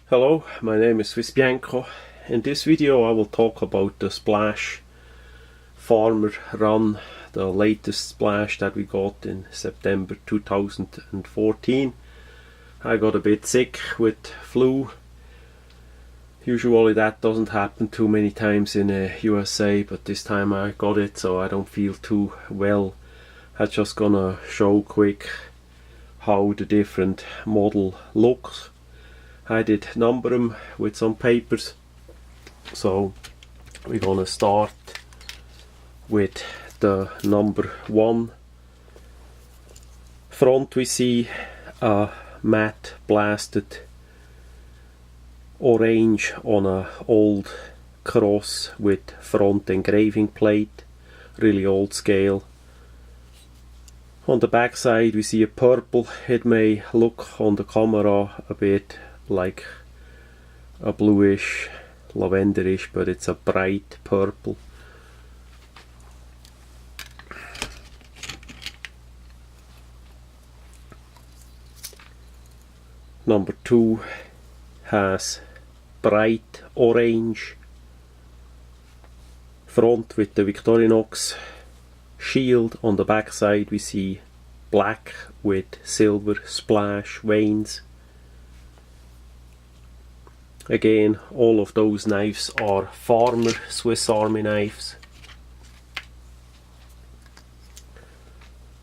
Hello, my name is swissbianco. In this video I will talk about the splash farmer run, the latest splash that we got in September 2014. I got a bit sick with flu. Usually that doesn't happen too many times in USA, but this time I got it, so I don't feel too well. I'm just gonna show quick how the different model looks. I did number them with some papers, so we're gonna start with the number 1. Front we see a matte blasted orange on a old cross with front engraving plate, really old scale. On the back side we see a purple. It may look on the camera a bit like a bluish, lavenderish, but it's a bright purple. Number 2 has bright orange front with the Victorinox shield. On the back side we see black with silver splash veins. Again, all of those knives are farmer Swiss Army knives.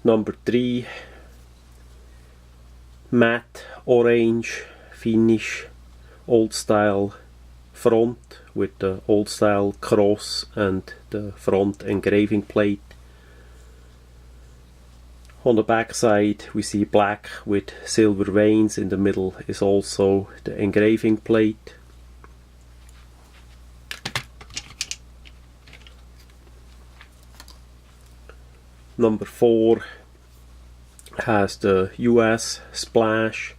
Number 3, matte orange finish, old style front with the old style cross and the front engraving plate. On the back side we see black with silver veins. In the middle is also the engraving plate. Number 4 has the US splash,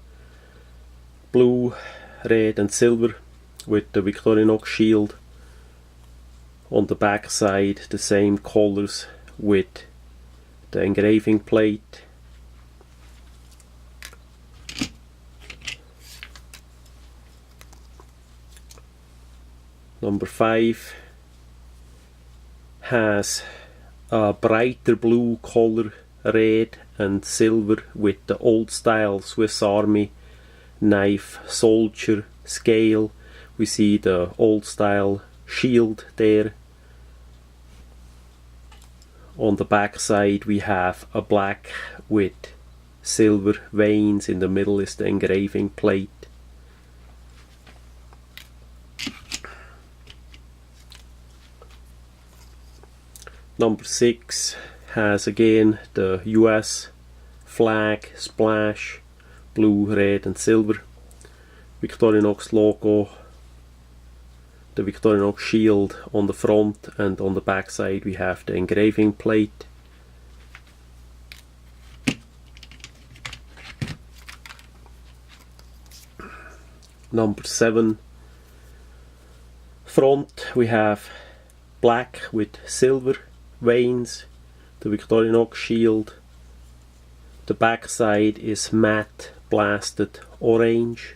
blue, red and silver with the Victorinox shield. On the back side the same colors with the engraving plate. Number 5 has a brighter blue color, red and silver with the old style Swiss Army knife soldier scale. We see the old style shield there. On the back side we have a black with silver veins. In the middle is the engraving plate. Number 6 has again the US flag splash, blue, red and silver, Victorinox logo, the Victorinox shield on the front, and on the back side we have the engraving plate. Number 7, front we have black with silver veins, the Victorinox shield. The back side is matte blasted orange.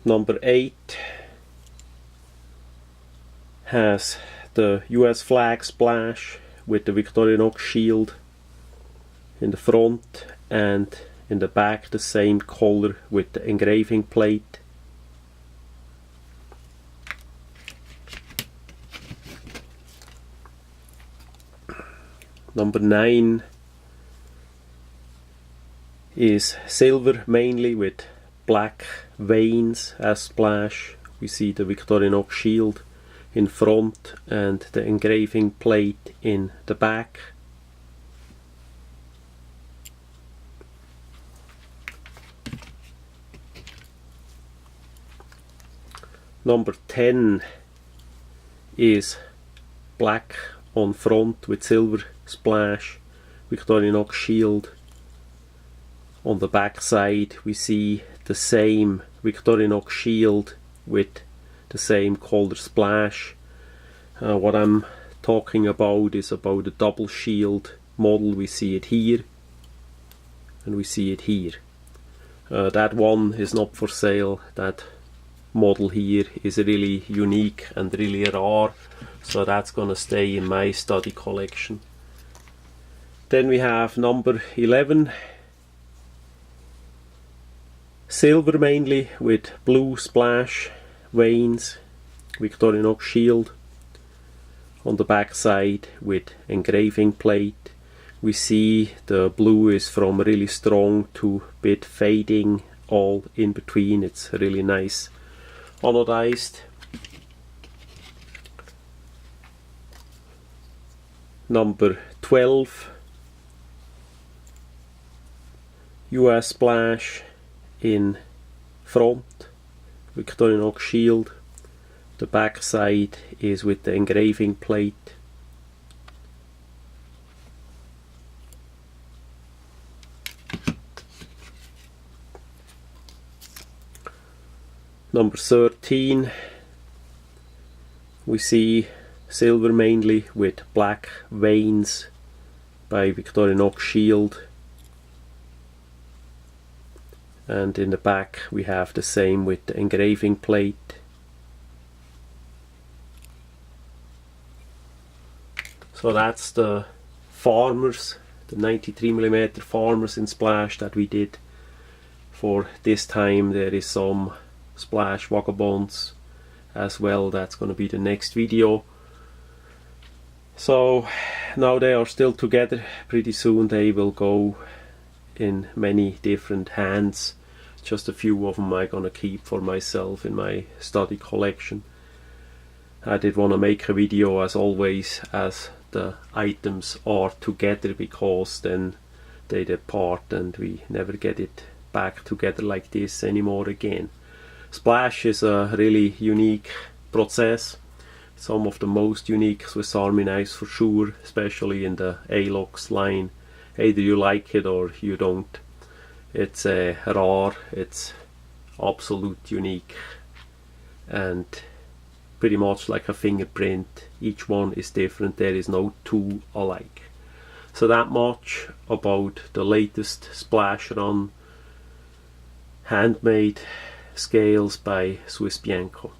Number 8 has the US flag splash with the Victorinox shield in the front, and in the back the same color with the engraving plate. Number 9 is silver mainly with black veins as splash. We see the Victorinox shield in front and the engraving plate in the back. Number 10 is black on front with silver splash, Victorinox shield. On the back side we see the same Victorinox shield with the same color splash. What I'm talking about is about the double shield model. We see it here and we see it here. That one is not for sale. That model here is really unique and really rare, so that's gonna stay in my study collection. Then we have number 11, silver mainly with blue splash veins, Victorinox shield. On the back side with engraving plate. We see the blue is from really strong to bit fading, all in between. It's really nice anodized. Number 12, US splash in front, Victorinox shield. The back side is with the engraving plate. Number 13, we see silver mainly with black veins by Victorinox shield. And in the back we have the same with the engraving plate. So that's the farmers, the 93mm farmers in splash that we did for this time. There is some splash vagabonds as well. That's going to be the next video. So now they are still together. Pretty soon they will go in many different hands. Just a few of them I'm going to keep for myself in my study collection. I did want to make a video as always as the items are together, because then they depart and we never get it back together like this anymore again. Splash is a really unique process, some of the most unique Swiss Army knives for sure, especially in the A-Lux line. Either you like it or you don't. It's rare, it's absolute unique, and pretty much like a fingerprint. Each one is different, there is no two alike. So that much about the latest splash run handmade scales by Swissbianco.